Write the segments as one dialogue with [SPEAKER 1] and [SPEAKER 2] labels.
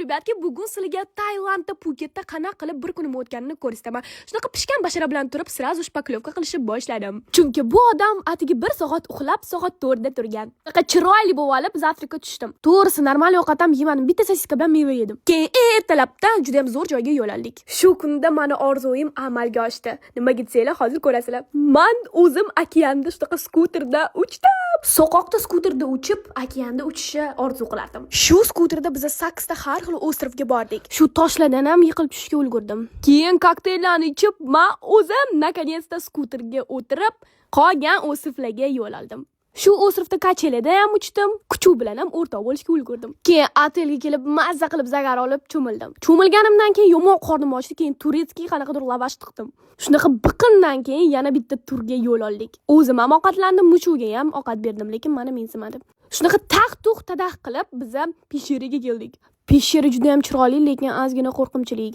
[SPEAKER 1] mag'lubiyatga bugun sizlarga Tailandda Phuketda qanaqa qilib bir kunim o'tganini ko'rsataman. Shunaqa pishgan bashara bilan turib, sirazu shpaklovka qilishni boshladim. Chunki bu odam atigi 1 soat uxlab, soat 4 da turgan. Shunaqa chiroyli bo'lib olib, zavtraka tushdim. To'g'risi normal ovqat ham yemadim. Bitta sosiska bilan meva yedim. Keyin ertalabdan juda ham zo'r joyga yo'l oldik. Shu kunda meni orzuyim amalga oshdi. Nima gitsanglar, hozir ko'rasizlar. Men o'zim okeanda shunaqa skuterda uchdim. Soqoqda skuterda uchib, okeanda uchishni orzu qilardim. Shu skuterda biz 8 ta har xil ostrovga bordik. Shu toshlardan ham yiqilib tushishga ulgurdim. Keyin kokteyllarni ichib, men o'zim nakонец-то skuterga o'tirib, qolgan ostrovlarga yo'l oldim. Shu ostrovda kachelada ham uchdim, kuchuv bilan ham o'rtoq bo'lishga ulgurdim. Keyin otelga kelib, mazza qilib zagar olib cho'mildim. Cho'milganimdan keyin yomon qornim ochdi, keyin turetskiy qanaqadir lavash tiqdim. Shunaqa biqindan keyin yana bitta turga yo'l oldik. O'zim ham ovqatlandim, muchuvga ham ovqat berdim, lekin meni mensimadi. Shunaqa taq-tuq tadax qilib biz ham pesheraga keldik. Peshera juda ham chiroyli, lekin ozgina qo'rqinchli.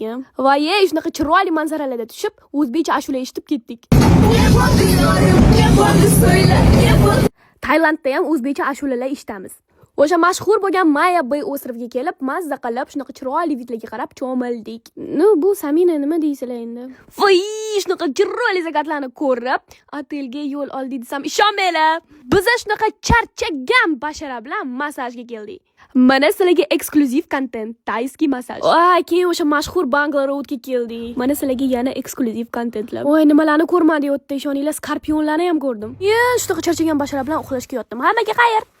[SPEAKER 1] Va shunaqa chiroyli manzaralarda tushib, o'zbekcha ashula eshitib ketdik. Tailandda ham o'zbekcha ashulalar eshitamiz. O'sha mashhur bo'lgan Maya Bay ostroviga kelib, mazza qilib, shunaqa chiroyli vidlarga qarab cho'mildik. Bu Samina nima deysizlar endi? Voy, shunaqa chiroyli zakatlarni ko'rib, otelga yo'l oldik desam ishonmanglar. Biz shunaqa charchagan bashara bilan massajga keldik. Mana sizlarga eksklyuziv kontent, tayskiy massaj. Keyin o'sha mashhur Bangla Roadga keldik. Mana sizlarga yana eksklyuziv kontentlar. Voy, nimalarni ko'rmadik o'tda, ishoninglar, skorpionlarni ham ko'rdim. Shunaqa charchagan bashara bilan uxlashga yotdim. Hammaga xayr.